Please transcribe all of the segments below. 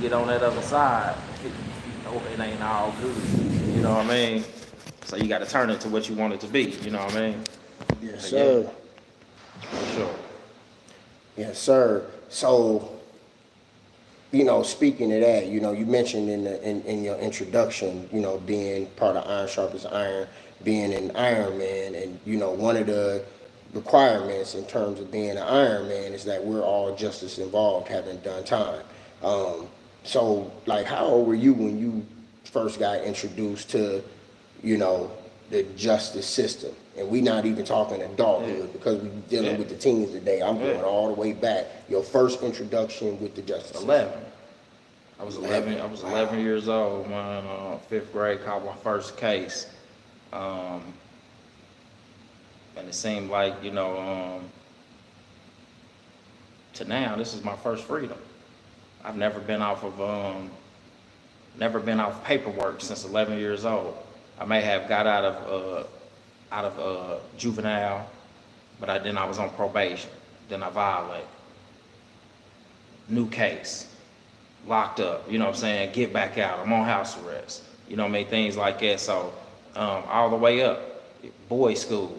get on that other side, you know it ain't all good. You know what I mean? So you got to turn it to what you want it to be. You know what I mean? Yes, But yeah, sir. for sure. Yes, sir. So, speaking of that, you mentioned in your introduction, being part of Iron Sharpens Iron, being an Iron Man, and one of the requirements in terms of being an Iron Man is that we're all just as involved, having done time. Um, so, like, how old were you when you first got introduced to, you know, the justice system? And we not even talking Yeah, adulthood because we dealing yeah, with the teens today. I'm yeah. going all the way back. Your first introduction with the justice system. 11. I was 11. 11. I was 11 years old when fifth grade caught my first case, um, and it seemed like to now this is my first freedom. I've never been off paperwork since 11 years old. I may have got out of juvenile, but then I was on probation. Then I violated. New case, locked up. You know what I'm saying? Get back out. I'm on house arrest. You know what I mean? Things like that. So all the way up, boys' school,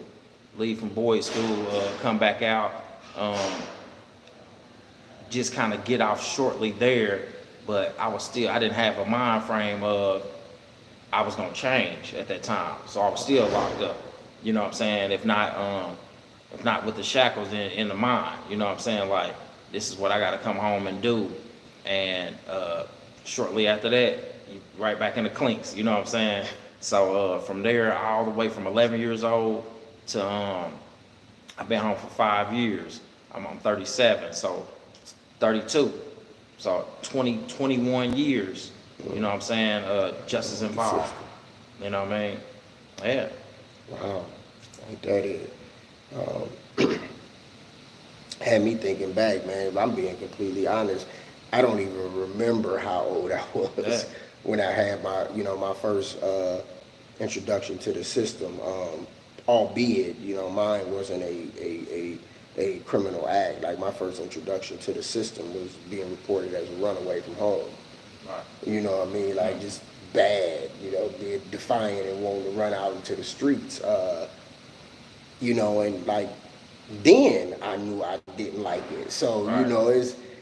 leave from boys' school, come back out. Um, just kind of get off shortly there, but I didn't have a mind frame of I was gonna change at that time, so I was still locked up. You know what I'm saying? If not with the shackles in the mind. You know what I'm saying? Like this is what I got to come home and do, and shortly after that, you right back in the clinks. You know what I'm saying? So from there, all the way from 11 years old to I've been home for 5 years. I'm 37, so 32. So 21 years, you know what I'm saying, justice involved. You know what I mean? Yeah. Wow. Ain't that it? Had me thinking back, man. If I'm being completely honest, I don't even remember how old I Yeah. was when I had my first introduction to the system. Albeit, mine wasn't a criminal act. Like my first introduction to the system was being reported as a runaway from home. Right. You know what I mean? Like just bad, being defiant and wanting to run out into the streets. And like then I knew I didn't like it. So, Right.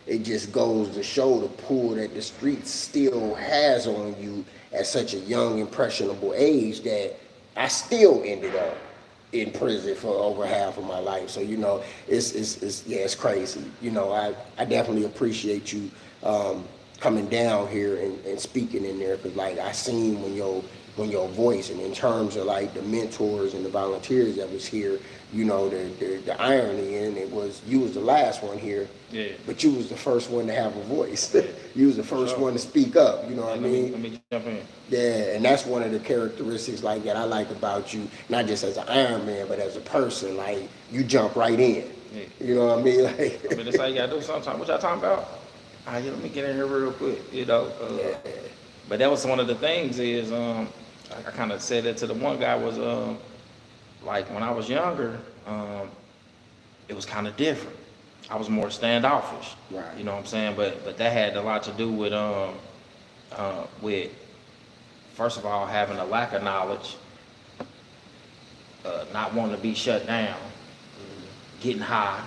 it just goes to show the pull that the streets still has on you at such a young, impressionable age that I still ended up in prison for over half of my life. So, it's crazy. I definitely appreciate you coming down here and speaking in there because like I seen when your voice and in terms of like the mentors and the volunteers that was here, the irony in it was you was the last one here, Yeah. but you was the first one to have a voice. Yeah. You was the For first sure. one to speak up. You know what I Let me mean? jump in. Yeah, and that's one of the characteristics like that I like about you, not just as an Iron Man, but as a person. Like you jump right in. Yeah. You know what I mean? I mean, that's how you gotta do sometimes. What y'all talking about? Yeah, let me get in here real quick. Yeah. But that was one of the things is I kind of said that to the one guy was like when I was younger, it was kind of different. I was more standoffish. Right. You know what I'm saying? But that had a lot to do with first of all having a lack of knowledge, not wanting to be shut down, getting high.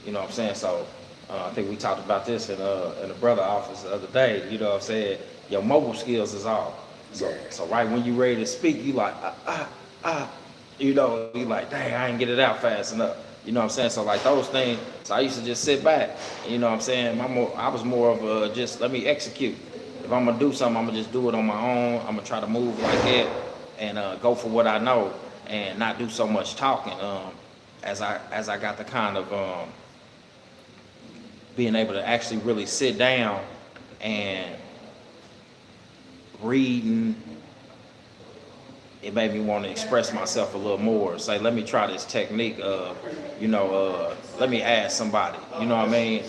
You know what I'm saying? So I think we talked about this in the brother office the other day. You know what I'm saying? Your mobile skills is off. So Yeah. so right when you ready to speak, you like you like dang I ain't get it out fast enough. You know what I'm saying? So like those things. So I used to just sit back. You know what I'm saying? I was more of a just let me execute. If I'm gonna do something, I'm gonna just do it on my own. I'm gonna try to move like that and go for what I know and not do so much talking. As I got the kind of being able to actually really sit down and reading, it made me want to express myself a little more. Say, let me try this technique of, let me ask somebody, you know what I mean?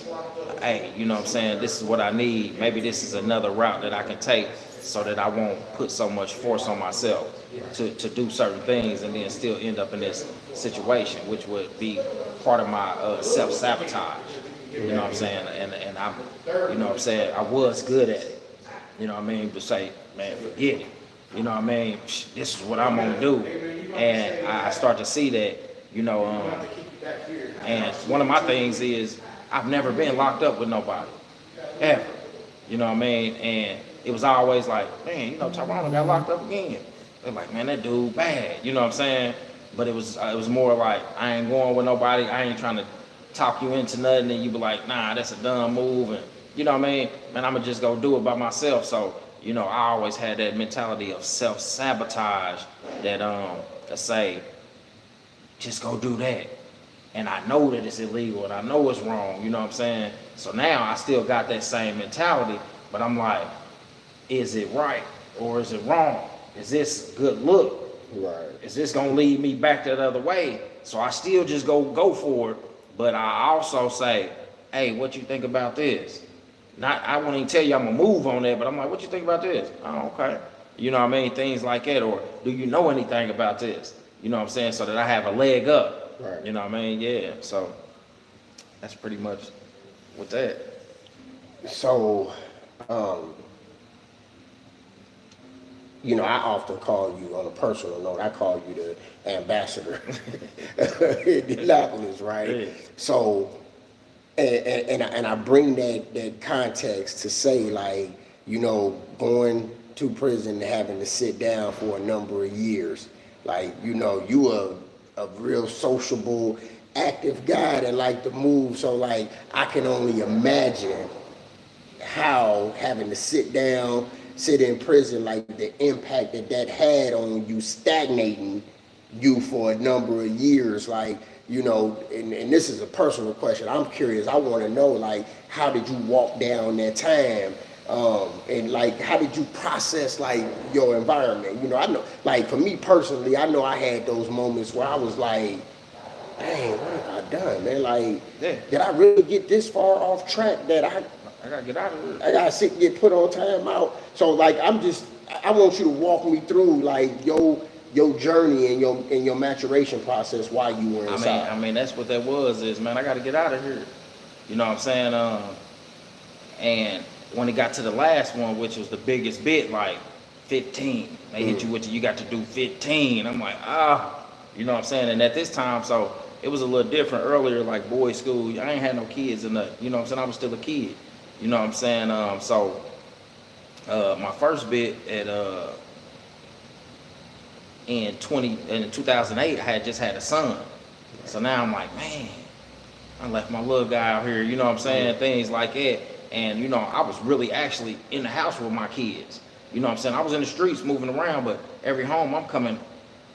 Hey, you know what I'm saying? This is what I need. Maybe this is another route that I can take so that I won't put so much force on myself to do certain things and then still end up in this situation, which would be part of my self-sabotage. You know what I'm saying? And I'm, you know what I'm saying, I was good at it. You know what I mean? But say, man, forget it. You know what I mean? This is what I'm gonna do. And I start to see that, you know, and one of my things is I've never been locked up with nobody, ever. You know what I mean? And it was always like, man, you know, Tyrone got locked up again. They're like, man, that dude bad. You know what I'm saying? But it was more like, I ain't going with nobody. I ain't trying to talk you into nothing, and you be like, nah, that's a dumb move. And you know what I mean? Man, I'm gonna just go do it by myself. So, you know, I always had that mentality of self-sabotage that say, just go do that. And I know that it's illegal and I know it's wrong, you know what I'm saying? So now I still got that same mentality, but I'm like, is it right or is it wrong? Is this a good look? Right. Is this gonna lead me back the other way? So I still just go for it, but I also say, hey, what you think about this? Not, I won't even tell you I'm gonna move on that, but I'm like, what you think about this? Oh, okay. You know what I mean? Things like that, or do you know anything about this? You know what I'm saying? So that I have a leg up. Right. You know what I mean? Yeah. So that's pretty much with that. So, you know, I often call you, on a personal note, I call you the ambassador in Indianapolis, right? Yeah. So, and I bring that context to say, like, you know, going to prison and having to sit down for a number of years, like, you know, you are a real sociable, active guy that like to move. So, like, I can only imagine how having to sit in prison, like the impact that had on you, stagnating you for a number of years. Like, you know, and this is a personal question. I'm curious. I want to know, like, how did you walk down that time? And like, how did you process like your environment? You know, I know, like for me personally, I know I had those moments where I was like, dang, what have I done, man? Like, Yeah. did I really get this far off track that I gotta get out of here. I gotta sit and get put on time out? So like, I want you to walk me through like your journey and your maturation process while you were inside. I mean, that's what that is, man. I gotta get out of here. You know what I'm saying? And when it got to the last one, which was the biggest bit, like 15, they hit you with you got to do 15. I'm like, you know what I'm saying? And at this time, so it was a little different earlier, like boys' school. I ain't had no kids in the, you know what I'm saying? I was still a kid. You know what I'm saying? So my first bit at in 2008, I had just had a son. So now I'm like, man, I left my little guy out here, you know what I'm saying? Things like that. And, you know, I was really actually in the house with my kids. You know what I'm saying? I was in the streets moving around, but every home I'm coming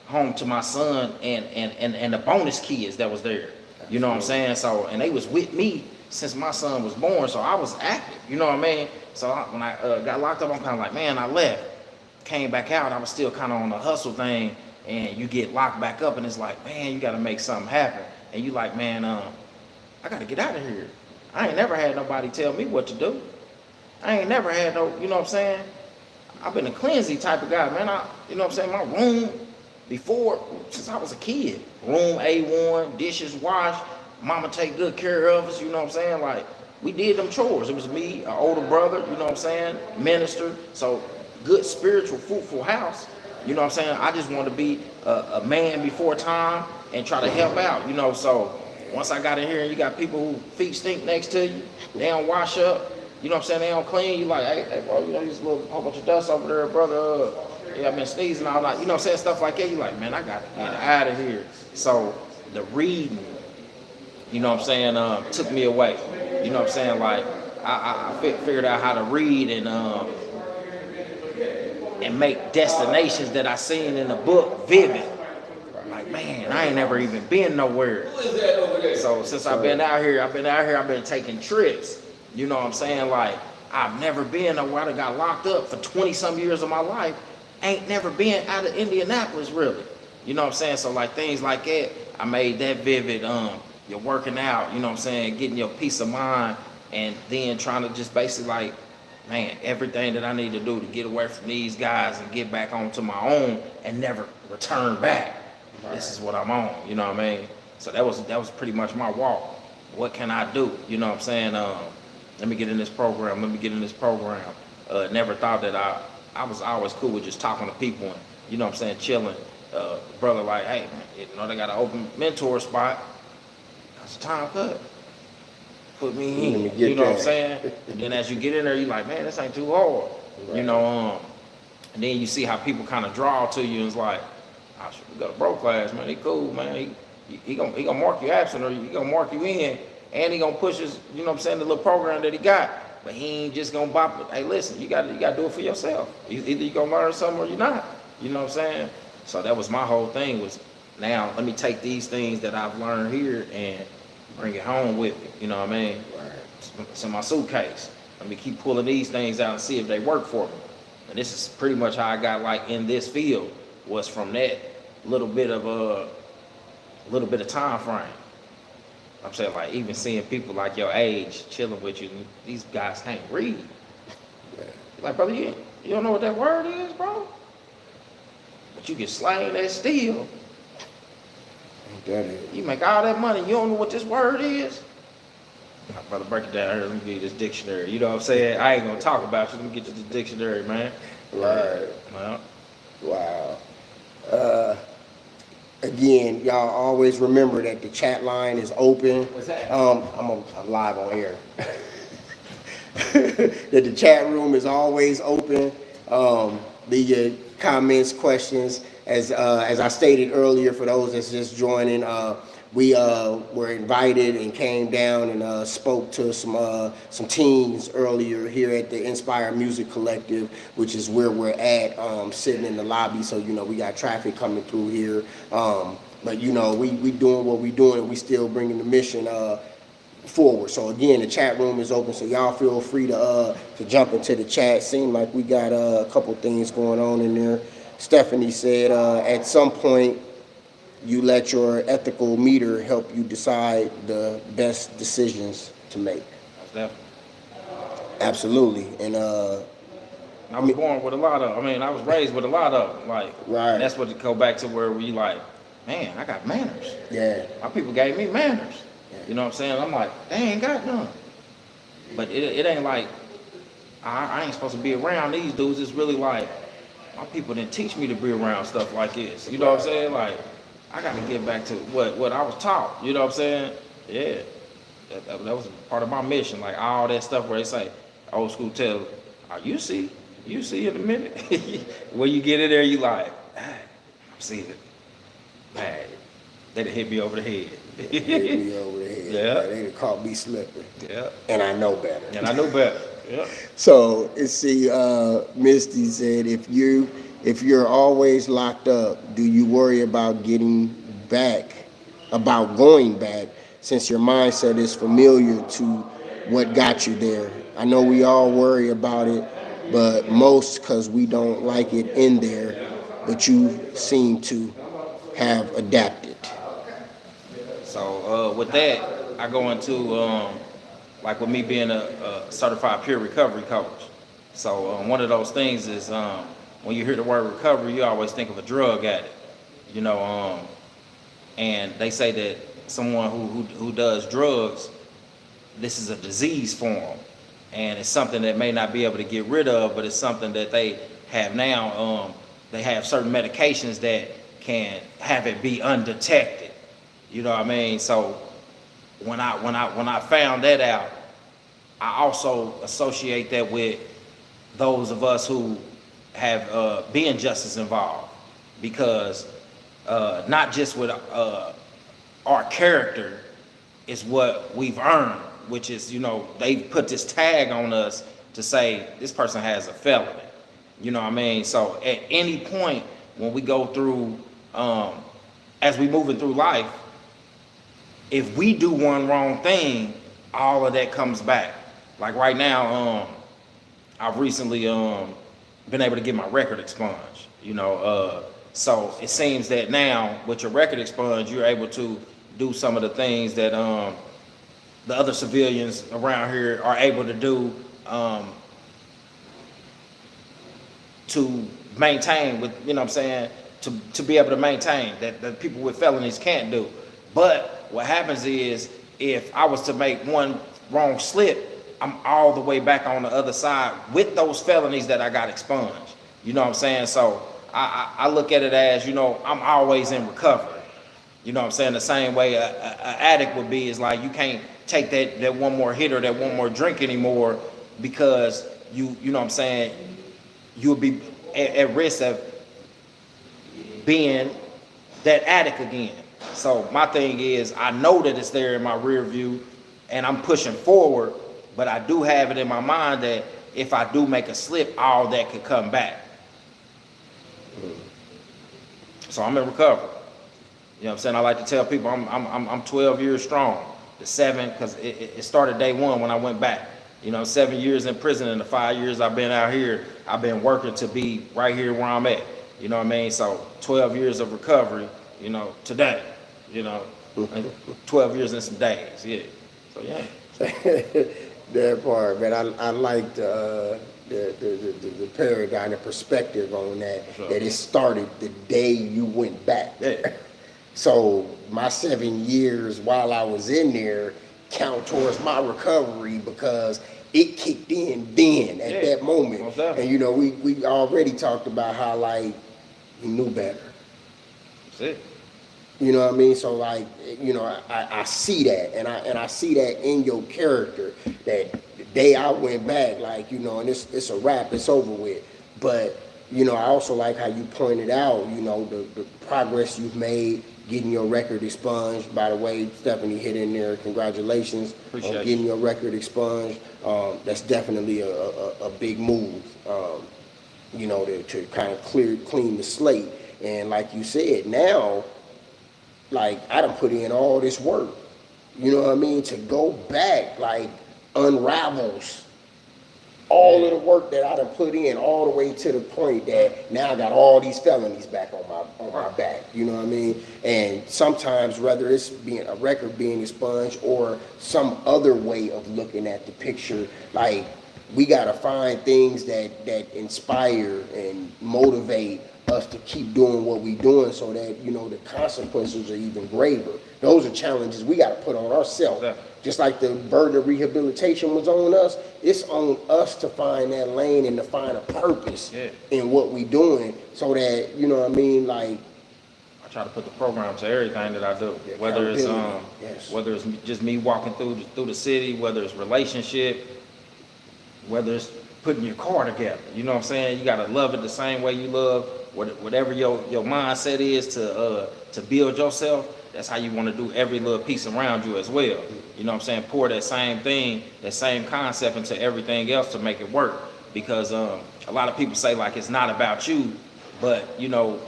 home to my son and the bonus kids that was there. You know what I'm saying? So, and they was with me since my son was born, so I was active, you know what I mean? So when I got locked up, I'm kind of like, man, I left. Came back out, I was still kind of on the hustle thing, and you get locked back up, and it's like, man, you got to make something happen. And you like, man, I got to get out of here. I ain't never had nobody tell me what to do. I ain't never had no, you know what I'm saying? I've been a cleansy type of guy, man. You know what I'm saying? My room before, since I was a kid, room A1, dishes washed, mama take good care of us, you know what I'm saying? Like, we did them chores. It was me, an older brother, you know what I'm saying? Minister. So, good, spiritual, fruitful house. You know what I'm saying? I just want to be a man before time and try to help out, you know? So, once I got in here and you got people who feet stink next to you, they don't wash up, you know what I'm saying? They don't clean. You like, hey bro, you know, there's a little whole bunch of dust over there, brother. Yeah, I've been sneezing all night. You know what I'm saying? Stuff like that. You like, man, I got to get out of here. So, the reading, you know what I'm saying, took me away. You know what I'm saying? Like, I figured out how to read and make destinations that I seen in the book vivid. Like, man, I ain't never even been nowhere. So since I've been out here, I've been taking trips. You know what I'm saying? Like, I've never been nowhere. I got locked up for 20-some years of my life. Ain't never been out of Indianapolis, really. You know what I'm saying? So, like, things like that, I made that vivid. You're working out, you know what I'm saying? Getting your peace of mind, and then trying to just basically, like, man, everything that I need to do to get away from these guys and get back onto my own and never return back. Right. This is what I'm on, you know what I mean? So that was pretty much my walk. what can I do? You know what I'm saying? Let me get in this program. Let me get in this program. Never thought that I was always cool with just talking to people and, you know what I'm saying, chilling. Brother like, hey, man, you know, they got an open mentor spot. That's a time cut. Put me in. You know what I'm saying? And then as you get in there, you're like, man, this ain't too hard. Right. You know, and then you see how people kind of draw to you and it's like, oh, shit, we got a bro class, man. He cool, man. He gonna mark you absent or he gonna mark you in and he gonna push his, you know what I'm saying, the little program that he got. But he ain't just gonna bop it. Hey, listen, you gotta do it for yourself. Either you gonna learn something or you're not. You know what I'm saying? So that was my whole thing was, now let me take these things that I've learned here and bring it home with me. You know what I mean? It's in my suitcase. Let me keep pulling these things out and see if they work for me. And this is pretty much how I got like in this field, was from that little bit of time frame. I'm saying, like, even seeing people like your age chilling with you, these guys can't read. Like, brother, you don't know what that word is, bro? But you can slang that steel. You make all that money, you don't know what this word is? My brother, break it down here. Let me give you this dictionary. You know what I'm saying? I ain't gonna talk about you. Let me get you the dictionary, man. Right. Well. Wow. Again, y'all always remember that the chat line is open. What's that? I'm live on air. That the chat room is always open. Leave your comments, questions. As I stated earlier, for those that's just joining, we were invited and came down and spoke to some teens earlier here at the Inspire Music Collective, which is where we're at, sitting in the lobby. So, you know, we got traffic coming through here. But, you know, we doing what we doing and we still bringing the mission forward. So, again, the chat room is open. So, y'all feel free to jump into the chat. Seems like we got a couple things going on in there. Stephanie said at some point, you let your ethical meter help you decide the best decisions to make. Definitely. Absolutely. And I was born with a lot of, I was raised with a lot of them. Like, right. And that's what to go back to where we like, man, I got manners. Yeah. My people gave me manners. Yeah. You know what I'm saying? I'm like, they ain't got none. But it ain't like, I ain't supposed to be around these dudes. It's really like, my people didn't teach me to be around stuff like this. You know what I'm saying? Like, I got to get back to what I was taught. You know what I'm saying? Yeah. That was part of my mission. Like, all that stuff where they say, old school tell, oh, you see in a minute. When you get in there, you like, hey, I'm seeing it. Man, they done hit me over the head. Hit me over the head. Yeah. They done caught me slipping. Yeah. And I know better. Yeah. So, see, Misty said, if you're always locked up, do you worry about going back, since your mindset is familiar to what got you there? I know we all worry about it, but most because we don't like it in there, but you seem to have adapted. So with that, I go into, like with me being a certified peer recovery coach. So one of those things is, when you hear the word recovery, you always think of a drug addict, you know, and they say that someone who does drugs, this is a disease form, and it's something that may not be able to get rid of, but it's something that they have now. They have certain medications that can have it be undetected. You know what I mean? So when I found that out, I also associate that with those of us who have being justice involved, because not just with our character is what we've earned, which is, you know, they put this tag on us to say this person has a felony. You know what I mean? So at any point when we go through, as we moving through life, if we do one wrong thing, all of that comes back. Like right now, I've recently been able to get my record expunged, you know, so it seems that now with your record expunged, you're able to do some of the things that the other civilians around here are able to do to maintain with, you know what I'm saying, to be able to maintain that people with felonies can't do. But what happens is if I was to make one wrong slip, I'm all the way back on the other side with those felonies that I got expunged. You know what I'm saying? So I look at it as, you know, I'm always in recovery. You know what I'm saying? The same way a addict would be, is like you can't take that one more hit or that one more drink anymore, because you know what I'm saying, you'll be at risk of being that addict again. So my thing is, I know that it's there in my rear view and I'm pushing forward, but I do have it in my mind that if I do make a slip, all that could come back. So I'm in recovery. You know what I'm saying? I like to tell people I'm 12 years strong. The 7, because it started day 1 when I went back. You know, 7 years in prison, and the 5 years I've been out here, I've been working to be right here where I'm at. You know what I mean? So 12 years of recovery, you know, today, you know, 12 years and some days, yeah. So yeah. That part, man. I like the paradigm, the perspective on that. Sure. That it started the day you went back. Yeah. So my 7 years while I was in there count towards my recovery, because it kicked in then at that moment. And you know, we already talked about how, like, you knew better. That's it. You know what I mean? So, like, you know, I see that, and I see that in your character, that the day I went back, like, you know, and it's a wrap, it's over with. But, you know, I also like how you pointed out, you know, the progress you've made, getting your record expunged. By the way, Stephanie hit in there, congratulations on getting your record expunged. That's definitely a big move, you know, to kind of clean the slate. And like you said, now, like, I done put in all this work, you know what I mean, to go back, like, unravels all of the work that I done put in, all the way to the point that now I got all these felonies back on my back, you know what I mean? And sometimes, whether it's being a record being expunged or some other way of looking at the picture, like, we gotta find things that inspire and motivate us to keep doing what we doing, so that, you know, the consequences are even graver. Those are challenges we got to put on ourselves. Yeah. Just like the burden of rehabilitation was on us, it's on us to find that lane and to find a purpose in what we doing, so that, you know what I mean, like, I try to put the program to everything that I do, whether it's whether it's just me walking through the city, whether it's relationship, whether it's putting your car together. You know what I'm saying? You gotta love it the same way you love whatever your mindset is to build yourself. That's how you want to do every little piece around you as well. You know what I'm saying? Pour that same thing, that same concept into everything else to make it work. Because a lot of people say, like, it's not about you, but, you know,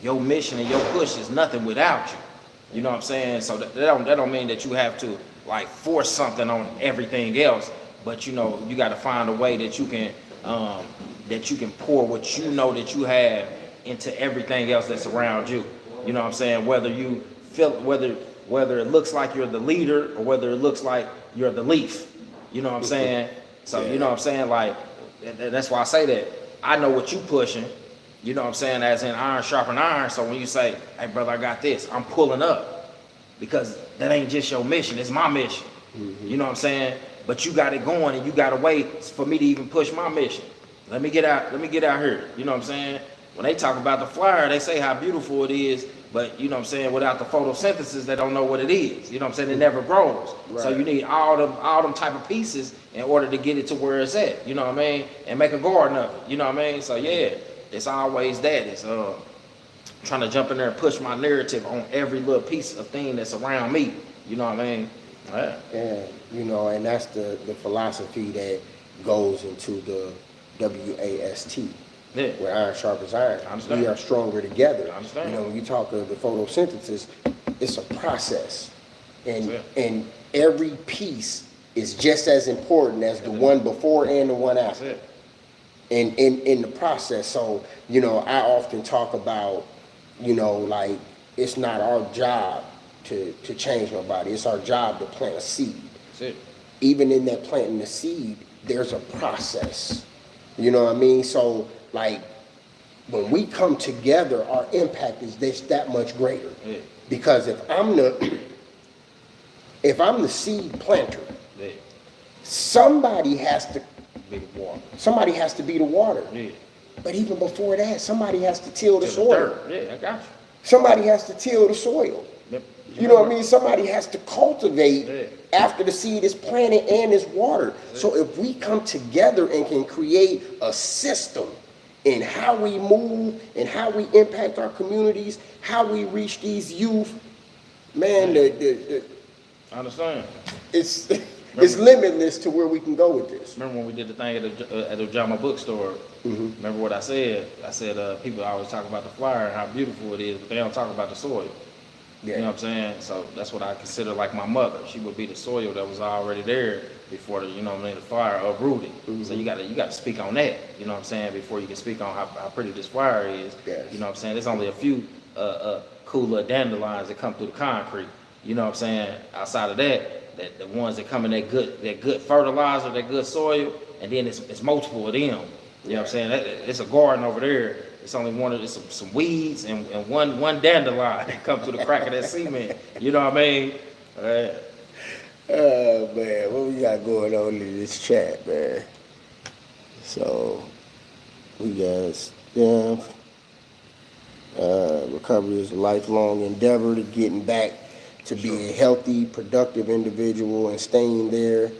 your mission and your push is nothing without you. You know what I'm saying? So that don't mean that you have to, like, force something on everything else. But, you know, you got to find a way that you can pour what you know that you have into everything else that's around you. You know what I'm saying? Whether you feel, whether it looks like you're the leader or whether it looks like you're the leaf. You know what I'm saying? So, you know what I'm saying? Like, that's why I say that. I know what you pushing. You know what I'm saying? As in iron sharpen iron. So when you say, hey, brother, I got this, I'm pulling up. Because that ain't just your mission. It's my mission. Mm-hmm. You know what I'm saying? But you got it going, and you got to wait for me to even push my mission. Let me get out here. You know what I'm saying? When they talk about the flyer, they say how beautiful it is, but, you know what I'm saying, without the photosynthesis, they don't know what it is. You know what I'm saying? It never grows. Right. So you need all them type of pieces in order to get it to where it's at. You know what I mean? And make a garden of it. You know what I mean? So yeah, it's always that. It's trying to jump in there and push my narrative on every little piece of thing that's around me. You know what I mean? Right. And, you know, and that's the philosophy that goes into the WAST. Yeah. Where iron sharpens iron. We are stronger together. You know, when you talk of the photosynthesis, it's a process. And every piece is just as important as the one before and the one after. In the process. So, you know, I often talk about, you know, like, it's not our job to change nobody. It's our job to plant a seed. Even in that planting the seed, there's a process. You know what I mean? So, like, when we come together, our impact is that much greater. Yeah. Because if I'm the If I'm the seed planter, Yeah. somebody has to Big water. somebody has to be the water. Yeah. But even before that, somebody has to till the To soil. dirt. Yeah, I got you. Somebody has to till the soil. Yep. You know what I mean? Somebody has to cultivate Yeah. after the seed is planted and is watered. So if we come together and can create a system in how we move and how we impact our communities, how we reach these youth, man, I understand. it's it's limitless to where we can go with this. Remember when we did the thing at the Jama bookstore? Remember what I said? I said people always talk about the flyer and how beautiful it is, but they don't talk about the soil. Yeah. You know what I'm saying? So that's what I consider like my mother. She would be the soil that was already there before the, you know what I mean, the fire uprooted. So you gotta speak on that, you know what I'm saying, before you can speak on how pretty this fire is. Yes. You know what I'm saying? There's only a few cooler dandelions that come through the concrete. You know what I'm saying? Outside of that the ones that come in that good fertilizer, that good soil, and then it's multiple of them. You know what I'm saying? It's a garden over there. It's only one of it's some weeds and one dandelion that come through the crack of that cement. You know what I mean? Oh man, what we got going on in this chat, man? So we got recovery is a lifelong endeavor to getting back to be a healthy, productive individual and staying there.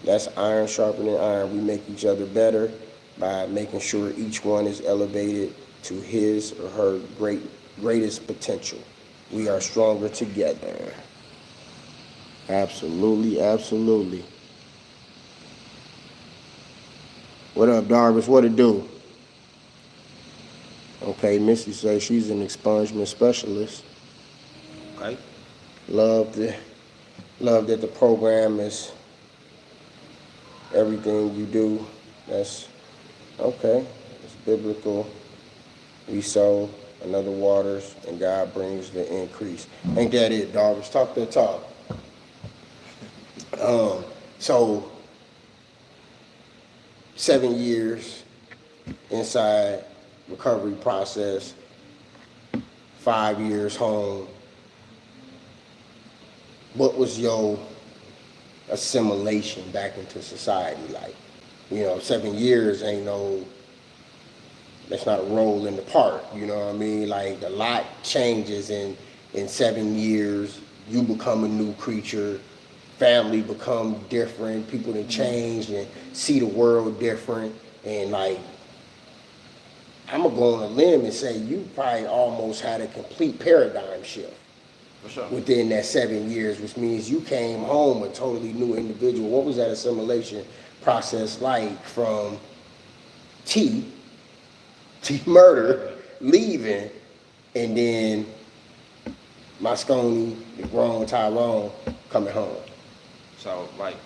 That's iron sharpening iron. We make each other better by making sure each one is elevated to his or her greatest potential. We are stronger together. Absolutely, absolutely. What up, Darvis? What it do? Okay, Missy says she's an expungement specialist. Okay. Love that the program is everything you do. That's okay. It's biblical. We sow, another waters, and God brings the increase. Ain't that it, Darvis? Talk that talk. So 7 years inside recovery process, 5 years home. What was your assimilation back into society like? 7 years ain't that's not a roll in the park, you know what I mean? Like a lot changes in 7 years. You become a new creature, family become different, people that change and see the world different, and like I'm gonna go on a limb and say you probably almost had a complete paradigm shift. For sure. Within that 7 years, which means you came home a totally new individual. What was that assimilation process like from T murder, leaving, and then Moscone, the grown Tyrone, coming home? So like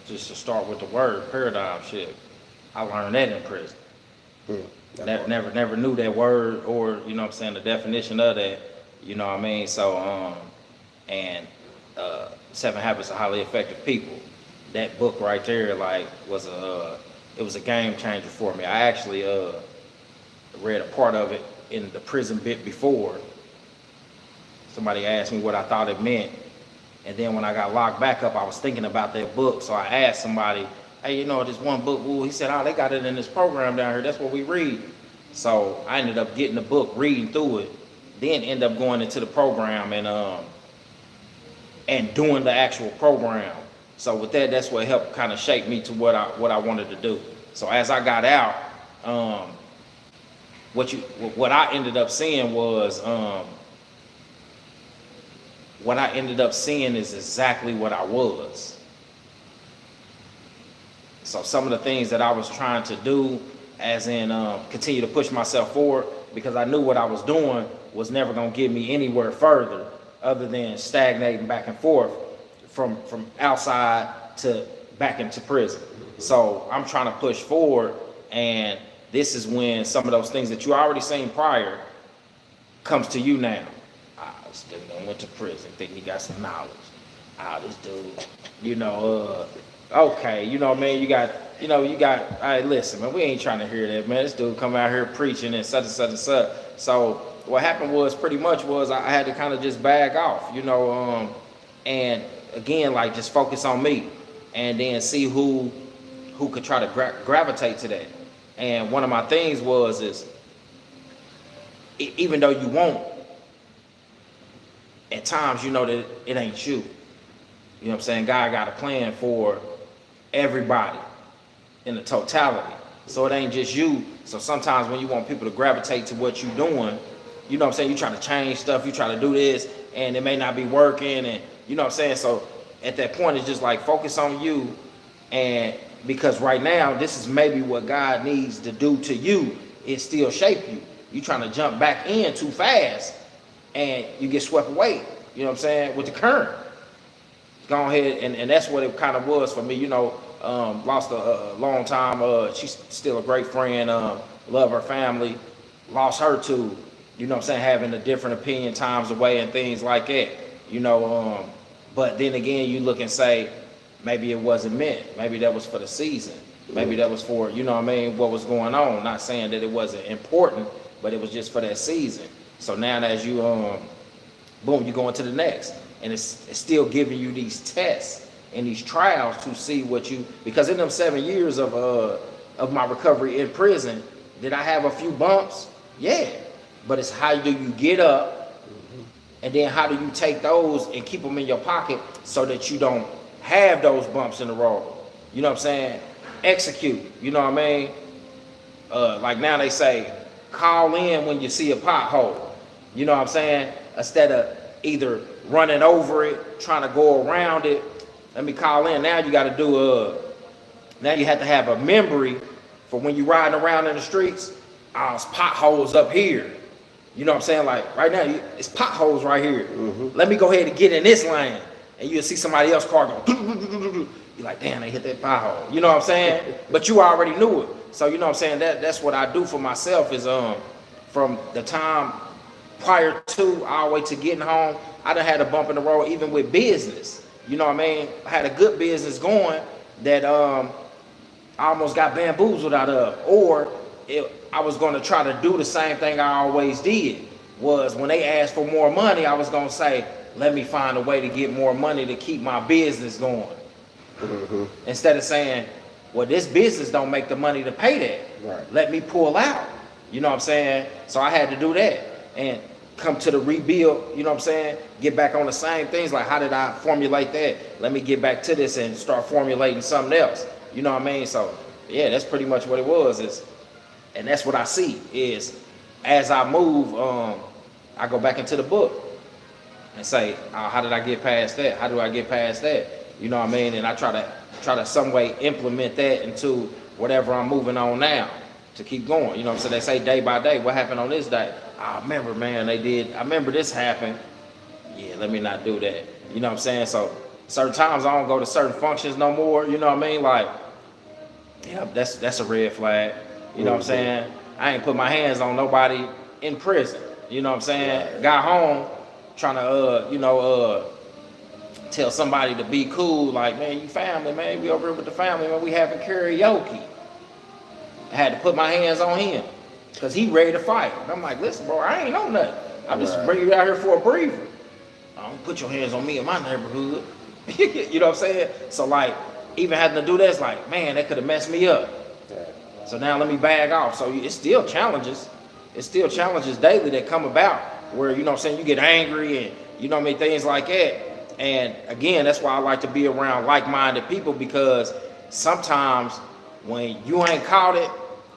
just to start with the word paradigm shift, I learned that in prison. Never knew that word, or you know what I'm saying, the definition of that. You know what I mean? So, and 7 Habits of Highly Effective People. That book right there, like, was a game changer for me. I actually read a part of it in the prison bit before. Somebody asked me what I thought it meant, and then when I got locked back up, I was thinking about that book. So I asked somebody, "Hey, this one book?" Ooh, he said, "Oh, they got it in this program down here. That's what we read." So I ended up getting the book, reading through it. Then end up going into the program and doing the actual program. So with that, that's what helped kind of shape me to what I wanted to do. So as I got out, what I ended up seeing was what I ended up seeing is exactly what I was. So some of the things that I was trying to do, as in continue to push myself forward, because I knew what I was doing was never going to get me anywhere further other than stagnating back and forth from outside to back into prison. So I'm trying to push forward, and this is when some of those things that you already seen prior comes to you now. This dude done went to prison, think he got some knowledge. This dude, okay, you know what I mean? You got, all right, listen, man, we ain't trying to hear that, man. This dude come out here preaching and such and such and such. So what happened was pretty much I had to kind of just bag off, And again, like just focus on me, and then see who could try to gravitate to that. And one of my things is even though you won't, at times you know that it ain't you. You know what I'm saying? God got a plan for everybody in the totality. So it ain't just you. So sometimes when you want people to gravitate to what you're doing, you know what I'm saying, you try to change stuff, you try to do this, and it may not be working, and you know what I'm saying? So at that point, it's just like focus on you, and because right now, this is maybe what God needs to do to you, is still shape you. You trying to jump back in too fast, and you get swept away, you know what I'm saying, with the current. Go ahead, and that's what it kind of was for me, you know. Lost a long time. She's still a great friend. Love her family. Lost her too. You know what I'm saying? Having a different opinion times away and things like that. You know, but then again, you look and say, maybe it wasn't meant. Maybe that was for the season. Maybe that was for, you know what I mean, what was going on. Not saying that it wasn't important, but it was just for that season. So now as you, boom, you go into the next. And it's still giving you these tests and these trials to see what you, because in them 7 years of my recovery in prison, did I have a few bumps? Yeah. But it's how do you get up, and then how do you take those and keep them in your pocket so that you don't have those bumps in the road. You know what I'm saying? Execute. You know what I mean? Like now they say, call in when you see a pothole. You know what I'm saying? Instead of either running over it, trying to go around it. Let me call in. Now you got to do now you have to have a memory for when you riding around in the streets. It's potholes up here. You know what I'm saying? Like right now, it's potholes right here. Let me go ahead and get in this lane. And you'll see somebody else car go. You're like, damn, they hit that pothole. You know what I'm saying? But you already knew it. So you know what I'm saying? That's what I do for myself is from the time prior to all the way to getting home, I done had a bump in the road even with business. You know what I mean? I had a good business going that I almost got bamboozled out of. Or I was going to try to do the same thing I always did. Was when they asked for more money, I was going to say, let me find a way to get more money to keep my business going. Instead of saying, well, this business don't make the money to pay that. Right. Let me pull out. You know what I'm saying? So I had to do that and come to the rebuild, you know what I'm saying? Get back on the same things. Like, how did I formulate that? Let me get back to this and start formulating something else. You know what I mean? So yeah, that's pretty much what it was. And that's what I see is as I move, I go back into the book and say, how did I get past that? How do I get past that? You know what I mean? And I try to some way implement that into whatever I'm moving on now to keep going. You know what I'm saying? They say day by day, what happened on this day? I remember, man, I remember this happened. Yeah, let me not do that. You know what I'm saying? So certain times I don't go to certain functions no more. You know what I mean? Like, yeah, that's a red flag. You know what I'm saying? I ain't put my hands on nobody in prison. You know what I'm saying? Right. Got home trying to, tell somebody to be cool. Like, man, you family, man. We over here with the family, man. We having karaoke. I had to put my hands on him because he ready to fight. And I'm like, listen, bro, I ain't know nothing. I'm just bringing you out here for a breather. Don't put your hands on me in my neighborhood. You know what I'm saying? So, like, even having to do that, it's like, man, that could have messed me up. So now let me bag off. So it's still challenges. It's still challenges daily that come about where, you know what I'm saying, you get angry and, you know what I mean, things like that. And again, that's why I like to be around like-minded people, because sometimes when you ain't caught it,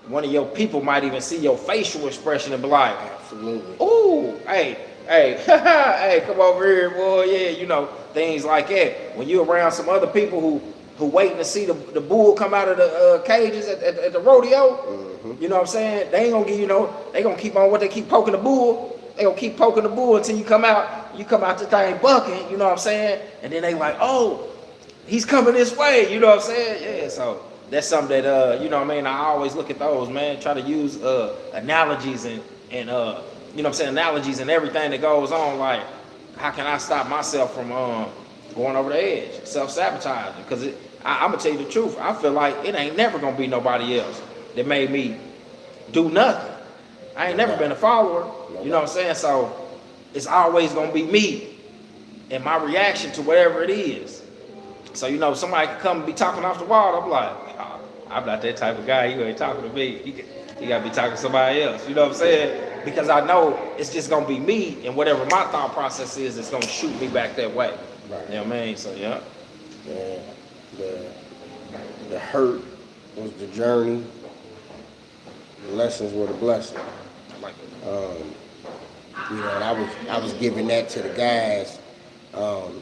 one of your people might even see your facial expression and be like, absolutely. Ooh, hey, hey, come over here, boy, yeah, you know, things like that. When you're around some other people who waiting to see the bull come out of the cages at the rodeo, you know what I'm saying? They ain't gonna give, they gonna keep on they keep poking the bull. They gonna keep poking the bull until you come out the thing bucking, you know what I'm saying? And then they like, oh, he's coming this way, you know what I'm saying? Yeah, so that's something that, you know what I mean? I always look at those, man, try to use analogies and you know what I'm saying, analogies and everything that goes on, like, how can I stop myself from going over the edge, self-sabotaging? Because I'm gonna tell you the truth, I feel like it ain't never gonna be nobody else that made me do nothing. I ain't never been a follower, you know what I'm saying? So it's always gonna be me. and my reaction to whatever it is. So, you know, somebody could come and be talking off the wall. I'm like, oh, I'm not that type of guy. You ain't talking to me. You got to be talking to somebody else. You know what I'm saying? Because I know it's just going to be me, and whatever my thought process is, it's going to shoot me back that way. Right. You know what I mean? So, yeah. The hurt was the journey. The lessons were the blessing. I like it. You know, and I was giving that to the guys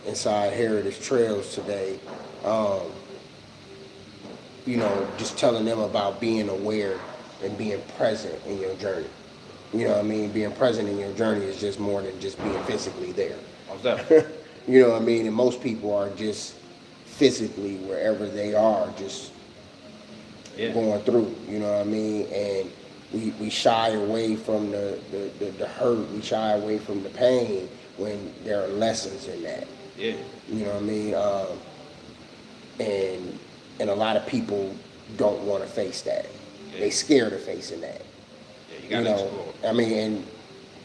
inside Heritage Trails today. You know, just telling them about being aware and being present in your journey. You know what I mean? Being present in your journey is just more than just being physically there. What's that? You know what I mean? And most people are just physically wherever they are, just going through. You know what I mean? And we shy away from the hurt. We shy away from the pain when there are lessons in that. Yeah. You know what I mean? And a lot of people don't want to face that. Yeah. They scared of facing that. Yeah, you gotta explore. I mean, and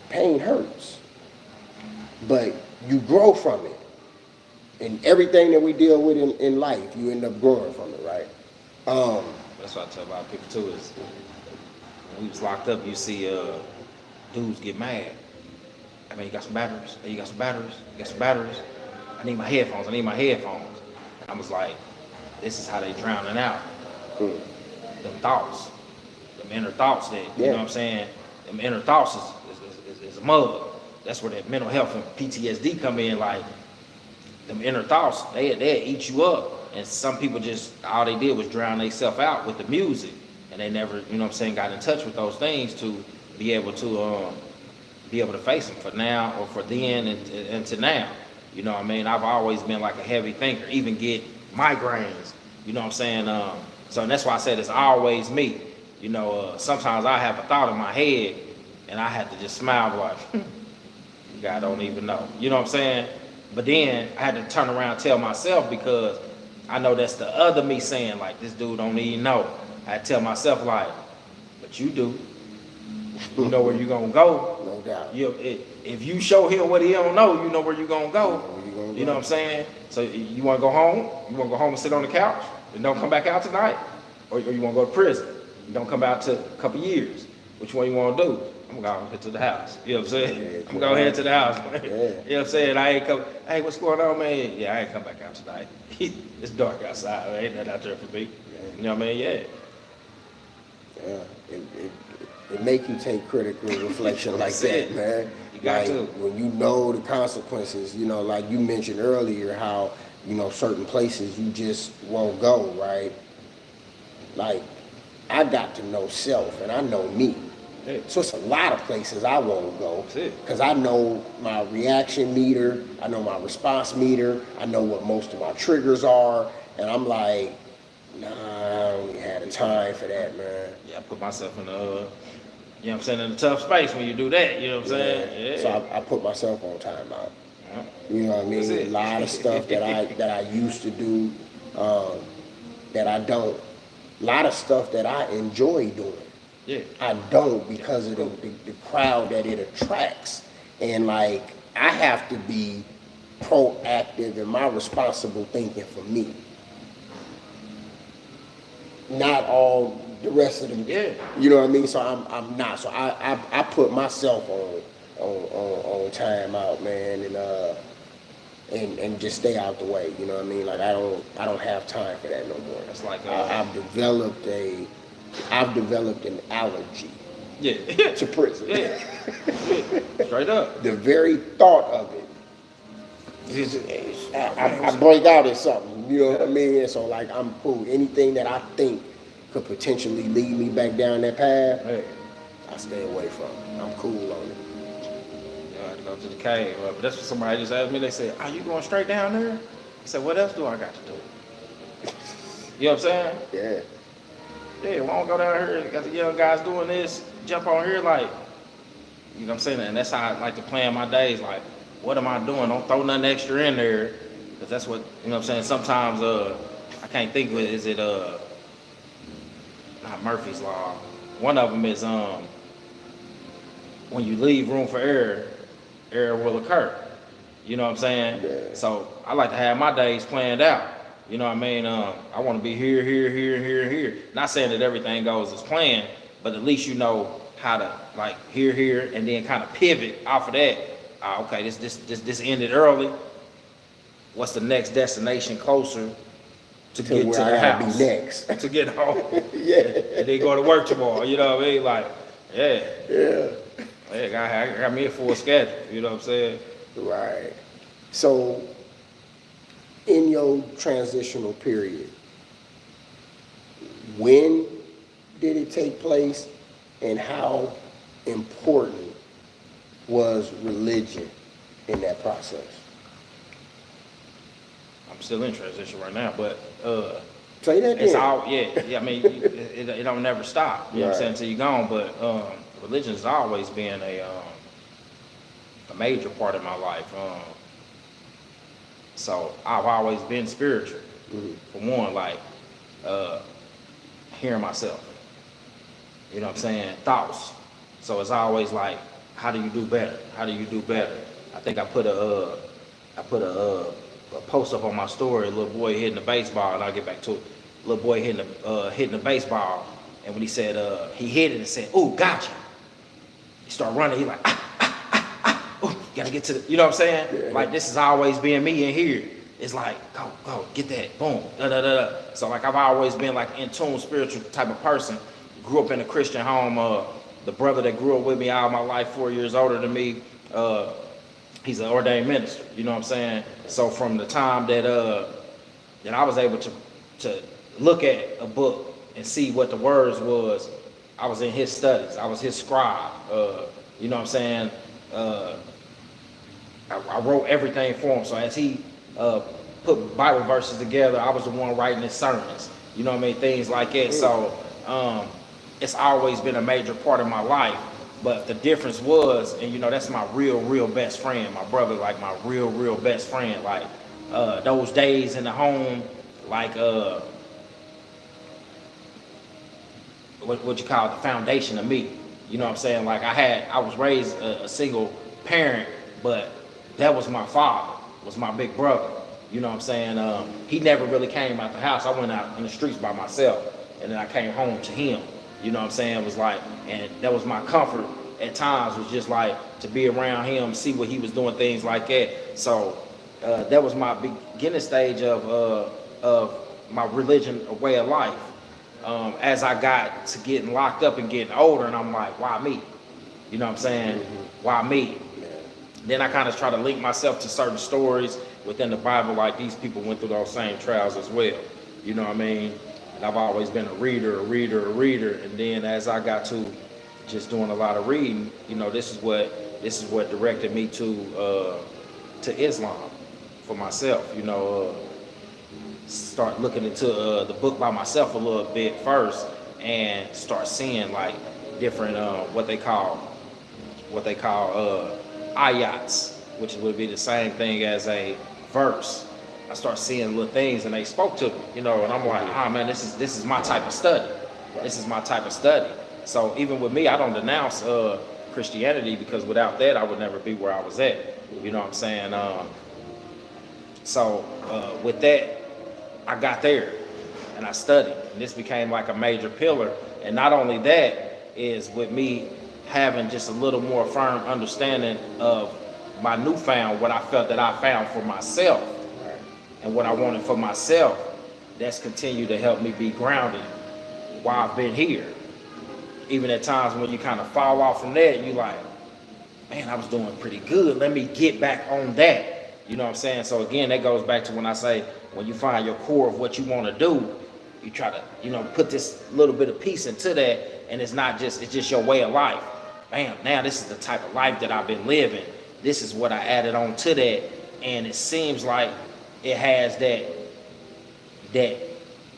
pain hurts, but you grow from it. And everything that we deal with in life, you end up growing from it, right? That's what I tell a lot of people too, is when we was locked up, you see dudes get mad. I mean, you got some batteries? Hey, you got some batteries? You got some batteries? I need my headphones. And I was like, this is how they drowning out. Them thoughts. Them inner thoughts that, you know what I'm saying? Them inner thoughts is a mug. That's where that mental health and PTSD come in. Like, them inner thoughts, they'll eat you up. And some people just, all they did was drown themselves out with the music. And they never, you know what I'm saying, got in touch with those things to be able to face them for now or for then and to now. You know what I mean? I've always been like a heavy thinker, even get migraines, you know what I'm saying? So that's why I said it's always me. You know, sometimes I have a thought in my head and I have to just smile like, God don't even know. You know what I'm saying? But then I had to turn around and tell myself, because I know that's the other me saying, like, this dude don't even know. I had to tell myself, like, but you do. You know where you're going to go. No doubt. If you show him what he don't know, you know where you're going to go. You know what I'm saying? So you want to go home? You want to go home and sit on the couch and don't come back out tonight? Or you want to go to prison and don't come out to a couple years? Which one you want to do? I'm going to go to the house. You know what I'm saying? I'm going to go ahead to the house, man. You know what I'm saying? I ain't come, hey, what's going on, man? Yeah, I ain't come back out tonight. It's dark outside. There ain't nothing out there for me. You know what I mean? Yeah. It make you take critical reflection like that, man. You got to. When you know the consequences, you know, like you mentioned earlier, how, you know, certain places you just won't go, right? Like, I got to know self and I know me. Yeah. So it's a lot of places I won't go because I know my reaction meter, I know my response meter, I know what most of my triggers are, and I'm like, nah, I don't even have the time for that, man. Yeah, I put myself in the, you know what I'm saying, in a tough space when you do that, you know what I'm saying? Yeah. So I put myself on timeout. You know what I mean? A lot of stuff that I used to do that I don't. A lot of stuff that I enjoy doing. Yeah. I don't because of the crowd that it attracts. And like, I have to be proactive in my responsible thinking for me. Not all the rest of them. Yeah. You know what I mean? So I'm not. So I put myself on time out, man, and just stay out the way. You know what I mean? Like I don't have time for that no more. It's like I've developed an allergy. Yeah. To prison. Yeah. Straight up. The very thought of it. I break out at something, you know what I mean? And so like I'm cool. Anything that I think could potentially lead me back down that path, I stay away from. I'm cool on it. Yeah, I had to go to the cave. But that's what somebody just asked me. They said, "Are you going straight down there?" I said, "What else do I got to do?" You know what I'm saying? Yeah. Yeah, why don't go down here? Got the young guys doing this. Jump on here, like, you know what I'm saying? And that's how I like to plan my days. Like, what am I doing? Don't throw nothing extra in there, because that's what, you know what I'm saying? Sometimes I can't think of it. Is it not Murphy's Law? One of them is when you leave room for error, error will occur. You know what I'm saying? Yeah. So I like to have my days planned out. You know what I mean? I want to be here, here, here, here, here. Not saying that everything goes as planned, but at least you know how to like here, here, and then kind of pivot off of that. Okay, this ended early. What's the next destination closer to get to where the I gotta house? be next. To get home. Yeah. And then go to work tomorrow. You know what I mean? Like, yeah. Yeah. I got me a full schedule. You know what I'm saying? Right. So, in your transitional period, when did it take place, and how important was religion in that process? I'm still in transition right now, but Say that it's then. all I mean, it don't never stop. You know what I'm saying? Until you're gone. But religion has always been a major part of my life. So I've always been spiritual. For one, like hearing myself. You know what I'm saying? Thoughts. So it's always like, how do you do better? How do you do better? I think I put a post up on my story, a little boy hitting the baseball, and I'll get back to it. Little boy hitting the baseball, and when he said he hit it and said, "Ooh, gotcha." He started running. He like, ooh, gotta get to the. You know what I'm saying? Yeah. Like this has always been me in here. It's like, go, get that, boom, da da da da. So like I've always been like in tune, spiritual type of person. Grew up in a Christian home. The brother that grew up with me all my life, 4 years older than me, he's an ordained minister. You know what I'm saying? So from the time that I was able to look at a book and see what the words was, I was in his studies. I was his scribe. You know what I'm saying? I wrote everything for him. So as he put Bible verses together, I was the one writing his sermons. You know what I mean? Things like that. So it's always been a major part of my life. But the difference was, and you know, that's my real best friend. My brother, like my real best friend. Like those days in the home, like what you call the foundation of me. You know what I'm saying? Like I was raised a single parent, but that was my father, was my big brother. You know what I'm saying? He never really came out the house. I went out in the streets by myself, and then I came home to him. You know what I'm saying? It was like, and that was my comfort at times, was just like to be around him, see what he was doing, things like that. So that was my beginning stage of my religion, a way of life. As I got to getting locked up and getting older, and I'm like, why me? You know what I'm saying? Why me? Then I kind of try to link myself to certain stories within the Bible, like these people went through those same trials as well. You know what I mean? And I've always been a reader. And then as I got to just doing a lot of reading, you know, this is what directed me to Islam for myself. You know, start looking into the book by myself a little bit first, and start seeing like different what they call ayats, which would be the same thing as a verse. I start seeing little things, and they spoke to me, you know, and I'm like, man, this is my type of study. This is my type of study. So even with me, I don't denounce Christianity, because without that, I would never be where I was at. You know what I'm saying? So with that, I got there and I studied, and this became like a major pillar. And not only that, is with me having just a little more firm understanding of my newfound, what I felt that I found for myself. And what I wanted for myself, that's continued to help me be grounded while I've been here. Even at times when you kind of fall off from that, you like, man, I was doing pretty good. Let me get back on that. You know what I'm saying? So again, that goes back to when I say, when you find your core of what you want to do, you try to, you know, put this little bit of piece into that, and it's just your way of life. Bam, now this is the type of life that I've been living. This is what I added on to that, and it seems like it has that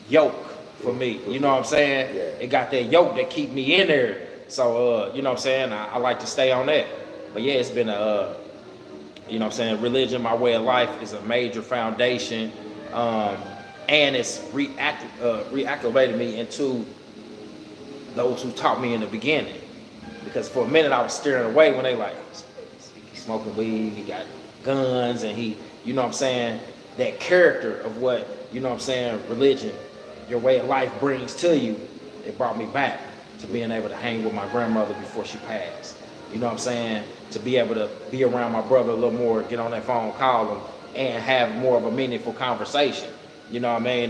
yoke for me. You know what I'm saying? Yeah. It got that yoke that keep me in there. So you know what I'm saying? I like to stay on that. But yeah, it's been you know what I'm saying, religion, my way of life, is a major foundation. And it's reactivated me into those who taught me in the beginning. Because for a minute I was steering away when they like, he's smoking weed, he got guns, and he, you know what I'm saying, that character of what, you know what I'm saying, religion, your way of life brings to you, it brought me back to being able to hang with my grandmother before she passed. You know what I'm saying? To be able to be around my brother a little more, get on that phone, call him, and have more of a meaningful conversation. You know what I mean?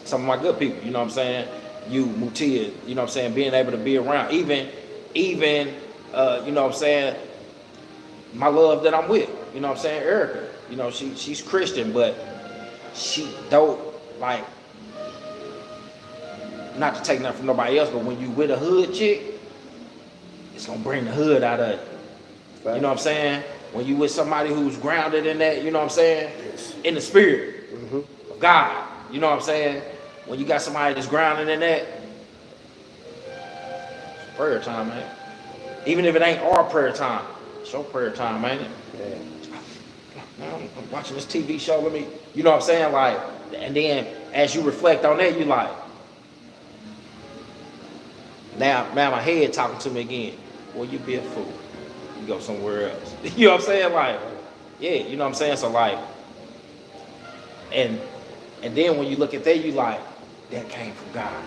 Some of my good people, you know what I'm saying? You, Mutia, you know what I'm saying? Being able to be around, even, you know what I'm saying? My love that I'm with, you know what I'm saying? Erica, you know, she's Christian, but she don't, like, not to take nothing from nobody else, but when you with a hood chick, it's gonna bring the hood out of it. Right. You know what I'm saying? When you with somebody who's grounded in that, you know what I'm saying? Yes. In the spirit of God, you know what I'm saying? When you got somebody that's grounded in that, it's prayer time, man. Even if it ain't our prayer time, it's your prayer time, ain't it? Yeah. I'm watching this TV show, let me, you know what I'm saying? Like, and then as you reflect on that, you like, now my head talking to me again. Well, you be a fool. You go somewhere else. You know what I'm saying? Like, yeah, you know what I'm saying? So like, and then when you look at that, you like, that came from God.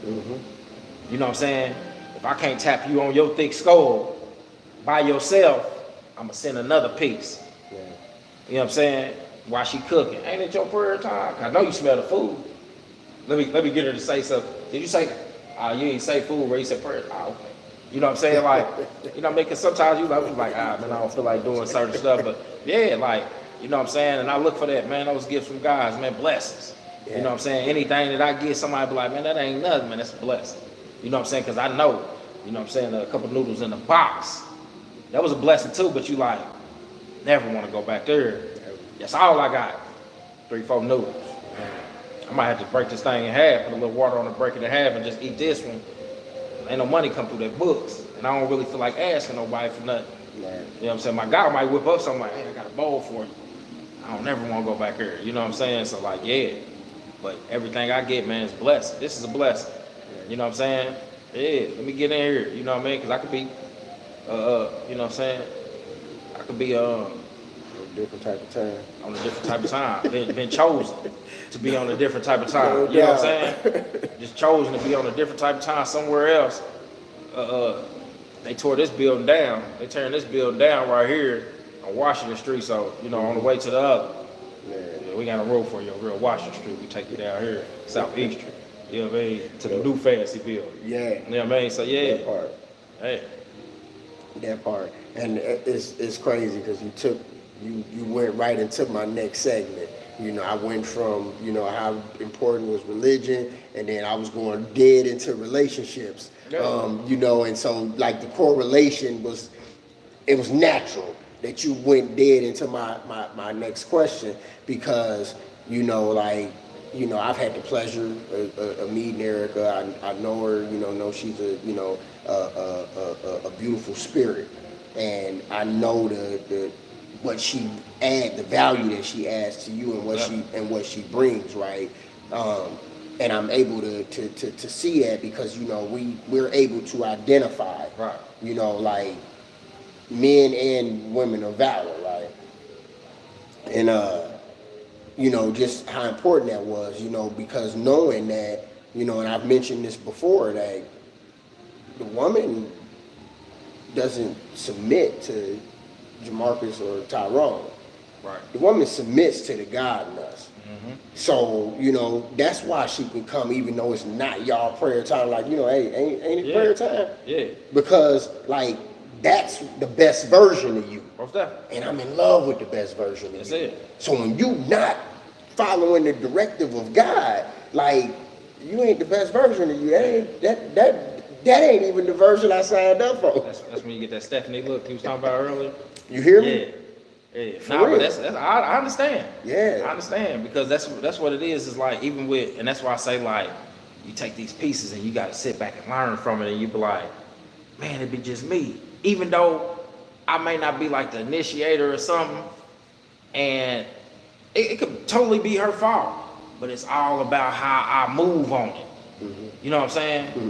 You know what I'm saying? If I can't tap you on your thick skull by yourself, I'm gonna send another piece. Yeah. You know what I'm saying? While she cooking, ain't it your prayer time? I know you smell the food. Let me get her to say something. Did you say? You ain't say food, where you said prayer. Okay. You know what I'm saying? Like, you know, because sometimes you like, man, I don't feel like doing certain stuff, but yeah, like, you know what I'm saying? And I look for that, man, those gifts from God, man, blessings. Yeah. You know what I'm saying? Anything that I get, somebody be like, man, that ain't nothing, man, that's a blessing. You know what I'm saying? Because I know, you know what I'm saying, a couple noodles in the box, that was a blessing too, but you like, never want to go back there. That's all I got, 3-4 noodles. I might have to break this thing in half, put a little water on it, break it in half, and just eat this one. Ain't no money come through that books, and I don't really feel like asking nobody for nothing. Right. You know what I'm saying? My guy might whip up something like, hey, I got a bowl for you. I don't never want to go back here. You know what I'm saying? So like, yeah. But everything I get, man, is blessed. This is a blessing. You know what I'm saying? Yeah, let me get in here. You know what I mean? Because I could be, you know what I'm saying? I could be a different type of time. On a different type of time. Been chosen to be on a different type of time. You know what I'm saying? Just chosen to be on a different type of time somewhere else. They tore this building down. They turned this building down right here on Washington Street. So, you know, on the way to the other. Yeah, we got a road for you, real Washington Street. We take you down here, Southeast Street. You know what I mean? To the new fancy building. Yeah. You know what I mean? So, yeah. That part. Hey. That part. And it's crazy because you went right into my next segment. You know, I went from, you know, how important was religion, and then I was going dead into relationships. Yeah. You know, and so like the correlation was natural that you went dead into my next question, because, you know, like, you know, I've had the pleasure of meeting Erica. I know her, you know she's a, you know, a beautiful spirit, and I know the what she adds, the value that she adds to you, and what she brings, right? And I'm able to see that because, you know, we're able to identify, right? You know, like men and women of valor, right? And you know, just how important that was, you know, because knowing that, you know, and I've mentioned this before, that the woman doesn't submit to Jamarcus or Tyrone. Right. The woman submits to the God in us. Mm-hmm. So, you know, that's why she can come, even though it's not y'all prayer time. Like, you know, hey, ain't it prayer time? Yeah. Because, like, that's the best version of you. What's that? And I'm in love with the best version of you. That's it. So when you not following the directive of God, like, you ain't the best version of you. That ain't even the version I signed up for. That's when you get that Stephanie look you was talking about earlier. You hear me? Yeah. But that's I understand. Yeah. I understand, because that's what it is. Is like, even with, and that's why I say, like, you take these pieces and you got to sit back and learn from it, and you be like, man, it'd be just me. Even though I may not be like the initiator or something, and it could totally be her fault, but it's all about how I move on it. Mm-hmm. You know what I'm saying? Mm-hmm.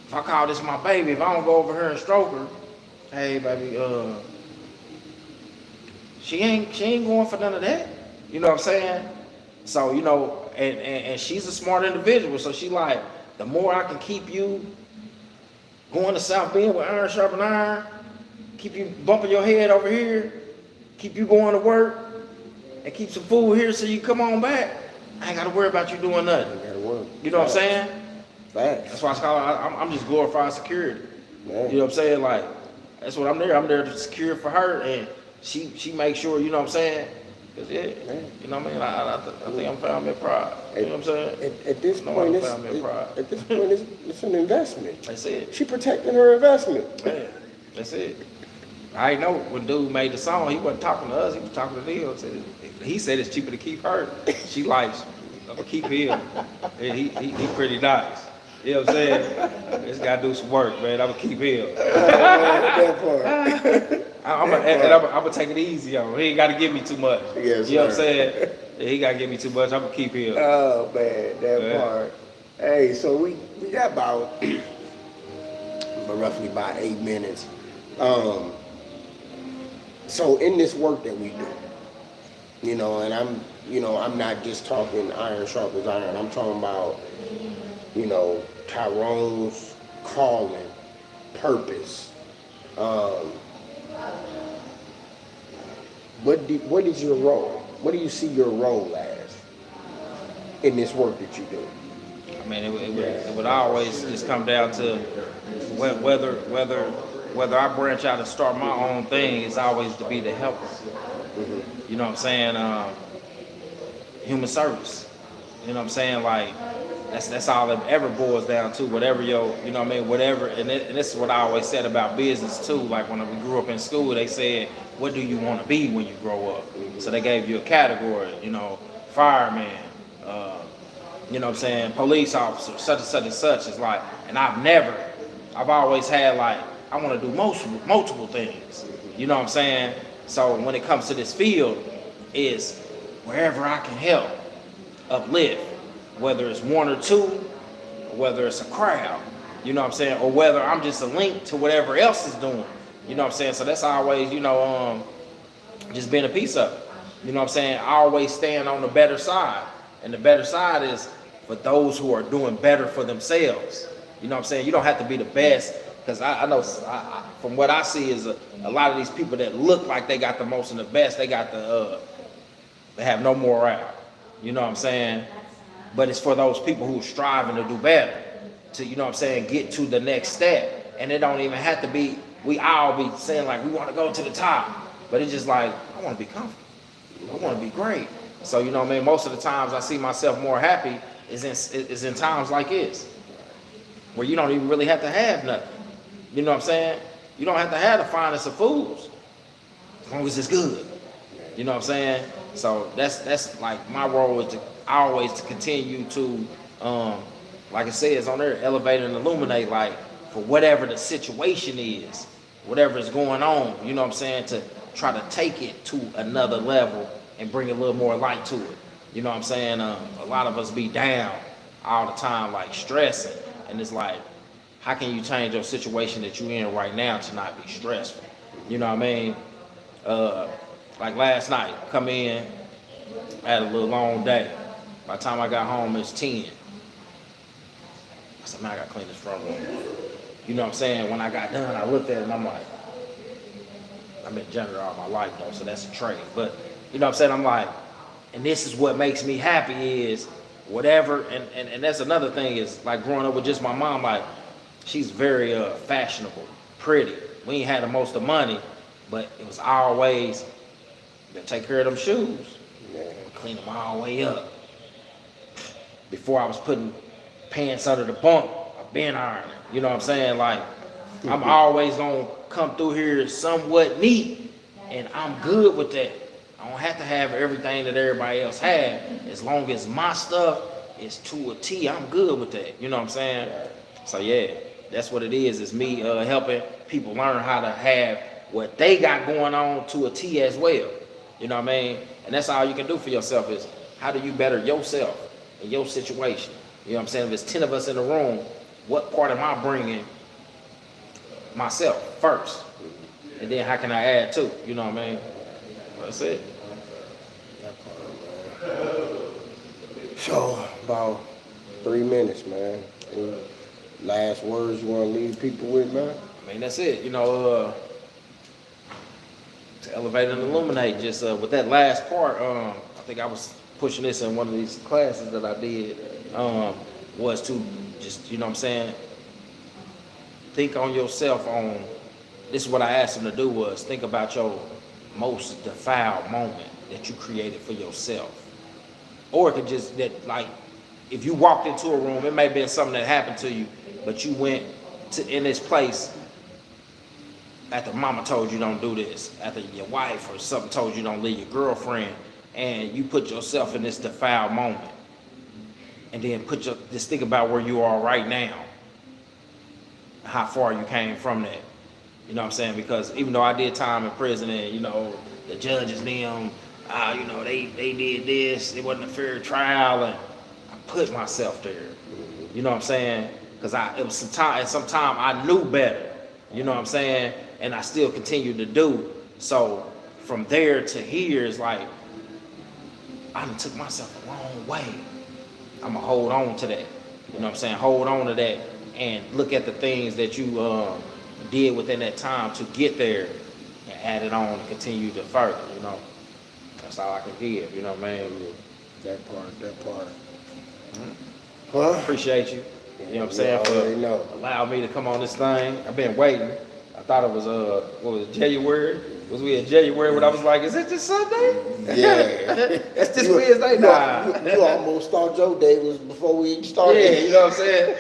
If I call this my baby, if I don't go over here and stroke her, hey baby, she ain't going for none of that. You know what I'm saying? So, you know, and she's a smart individual. So she like, the more I can keep you going to South Bend with iron sharpen iron, keep you bumping your head over here, keep you going to work, and keep some food here so you come on back, I ain't got to worry about you doing nothing. You gotta work. You know what I'm saying? Facts. That's why I call it, I'm just glorified security. Man. You know what I'm saying? Like, that's what I'm there. I'm there to secure for her, and she makes sure, you know what I'm saying? Cause yeah, Man. you know what I mean? I think I'm family pride. You know what I'm saying? At this No point, other family pride. at this point, it's an investment. That's it. She protecting her investment. Man, that's it. I know when dude made the song, he wasn't talking to us, he was talking to them. He said it's cheaper to keep her. She likes, I'm gonna keep him. And he pretty nice. You know what I'm saying? This guy do some work, man. I'm gonna keep him. That part. I'm gonna take it easy on him. He ain't gotta give me too much. Yes, you know what I'm sir. saying? He gotta give me too much. I'm gonna keep him. Oh man, that part. Hey, so we got about roughly about 8 minutes. So in this work that we do, you know, and I'm not just talking iron sharpens iron. I'm talking about, you know, Tyrone's calling, purpose. What is your role? What do you see your role as in this work that you do? I mean, it would always just come down to whether I branch out and start my own thing, it's always to be the helper. Mm-hmm. You know what I'm saying? Human service. You know what I'm saying? Like, that's all it ever boils down to. Whatever you know what I mean? Whatever, and this is what I always said about business too. Like when we grew up in school, they said, what do you want to be when you grow up? Mm-hmm. So they gave you a category, you know, fireman, you know what I'm saying, police officer, such and such and such. It's like, and I've always had like, I want to do multiple things. You know what I'm saying? So when it comes to this field, is wherever I can help, uplift, whether it's one or two, or whether it's a crowd, you know what I'm saying, or whether I'm just a link to whatever else is doing. You know what I'm saying? So that's always, you know, just being a piece of it. You know what I'm saying? I always stand on the better side. And the better side is for those who are doing better for themselves. You know what I'm saying? You don't have to be the best. Because I know, from what I see is a lot of these people that look like they got the most and the best, they have no morale. You know what I'm saying? But it's for those people who are striving to do better, to, you know what I'm saying, get to the next step. And it don't even have to be, we all be saying like, we want to go to the top. But it's just like, I want to be comfortable. I want to be great. So, you know what I mean? Most of the times I see myself more happy is in times like this, where you don't even really have to have nothing. You know what I'm saying? You don't have to have the finest of foods, as long as it's good. You know what I'm saying? So that's like my role is to always to continue to, like it says on there, elevate and illuminate, like for whatever the situation is, whatever is going on, you know what I'm saying, to try to take it to another level and bring a little more light to it. You know what I'm saying? A lot of us be down all the time, like stressing, and it's like, how can you change your situation that you're in right now to not be stressful? You know what I mean? Like last night, come in, I had a little long day. By the time I got home, it's 10. I said, man, I gotta clean this front room. You know what I'm saying? When I got done, I looked at it and I'm like, I've been janitor all my life though, so that's a trade. But you know what I'm saying? I'm like, and this is what makes me happy is whatever, and that's another thing is like growing up with just my mom, like, she's very fashionable, pretty. We ain't had the most of money, but it was always, you gotta take care of them shoes. Clean them all the way up. Before I was putting pants under the bunk, I've been ironing. You know what I'm saying? Like, I'm always gonna come through here somewhat neat, and I'm good with that. I don't have to have everything that everybody else had. As long as my stuff is to a T, I'm good with that. You know what I'm saying? So yeah. That's what it is me helping people learn how to have what they got going on to a T as well. You know what I mean? And that's all you can do for yourself is how do you better yourself and your situation? You know what I'm saying? If there's 10 of us in the room, what part am I bringing myself first? And then how can I add to? You know what I mean? That's it. That part, man. So, about 3 minutes, man. Any last words you want to leave people with, man? I mean, that's it. You know, to elevate and illuminate. Just with that last part, I think I was pushing this in one of these classes that I did. Was to just, you know what I'm saying, think on yourself on, this is what I asked them to do, was think about your most defiled moment that you created for yourself. Or it could just, that like, if you walked into a room, it may have been something that happened to you, but you went to in this place after mama told you don't do this, after your wife or something told you don't leave your girlfriend, and you put yourself in this defiled moment. And then just think about where you are right now, how far you came from that. You know what I'm saying? Because even though I did time in prison and, you know, the judges, them, you know, they did this, it wasn't a fair trial, and I put myself there. You know what I'm saying? Because it was some time I knew better. You know what I'm saying? And I still continue to do. So from there to here is like, I done took myself a long way. I'm gonna hold on to that. You know what I'm saying? Hold on to that and look at the things that you did within that time to get there and add it on and continue to further, you know. That's all I can give, you know what I mean? That part. Mm-hmm. Well, appreciate you. You know what I'm saying? For allowing me to come on this thing. I've been waiting. I thought it was what was it, January? Was we in January when I was like, is it this Sunday? Yeah. That's this Wednesday? Nah. You almost thought your day was before we started. Yeah, you know what I'm saying?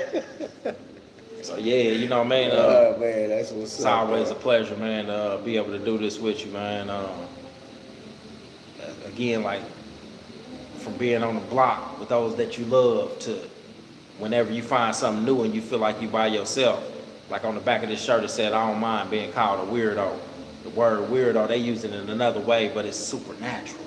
So yeah, you know what I mean? Man, that's what's it's always a pleasure, man, to be able to do this with you, man. Again, like, from being on the block with those that you love to whenever you find something new and you feel like you by yourself. Like on the back of this shirt it said, I don't mind being called a weirdo. The word weirdo, they use it in another way, but it's supernatural.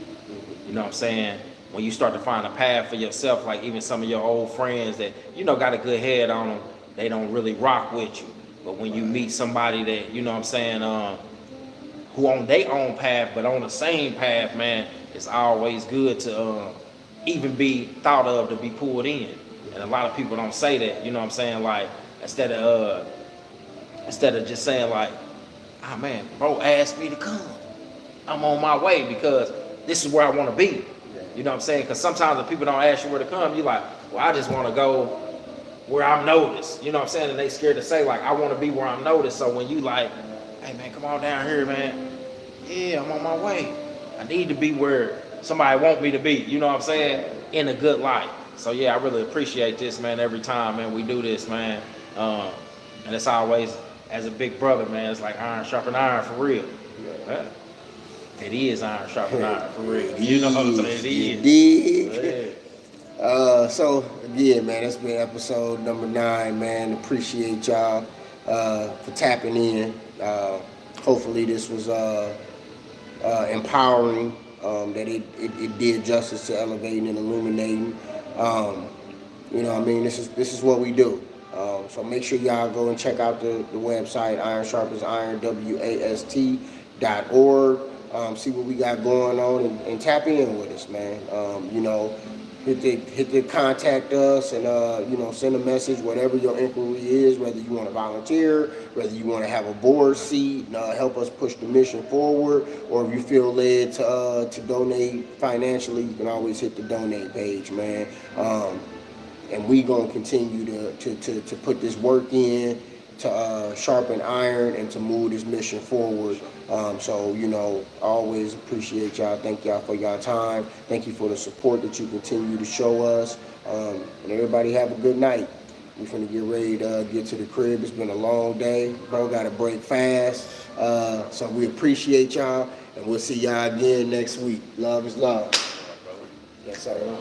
You know what I'm saying? When you start to find a path for yourself, like even some of your old friends that, you know, got a good head on them, they don't really rock with you. But when you meet somebody that, you know what I'm saying, who on their own path, but on the same path, man, it's always good to even be thought of to be pulled in. And a lot of people don't say that, you know what I'm saying? Like, instead of just saying like, ah, man, bro asked me to come, I'm on my way because this is where I want to be. You know what I'm saying? Because sometimes if people don't ask you where to come, you like, well, I just want to go where I'm noticed. You know what I'm saying? And they scared to say like, I want to be where I'm noticed. So when you like, hey man, come on down here, man. Yeah, I'm on my way. I need to be where somebody want me to be. You know what I'm saying? In a good light. So yeah, I really appreciate this, man. Every time, man, we do this, man. And it's always, as a big brother, man, it's like iron sharpen iron for real. Yeah. It is iron sharpen iron for real. You know what I'm saying? It is. Yeah. So again, man, that's been episode number 9, man. Appreciate y'all for tapping in. Hopefully this was empowering. That it did justice to elevating and illuminating. You know what I mean? This is what we do. So make sure y'all go and check out the website, Iron Sharpens Iron, WAST.org. See what we got going on and tap in with us, man. You know, hit the contact us and you know, send a message, whatever your inquiry is, whether you want to volunteer, whether you want to have a board seat, help us push the mission forward, or if you feel led to donate financially, you can always hit the donate page, man. And we gonna continue to put this work in to sharpen iron and to move this mission forward. So, you know, always appreciate y'all. Thank y'all for y'all time. Thank you for the support that you continue to show us. And everybody have a good night. We finna get ready to get to the crib. It's been a long day. Bro gotta break fast. So we appreciate y'all, and we'll see y'all again next week. Love is love. Yes, sir.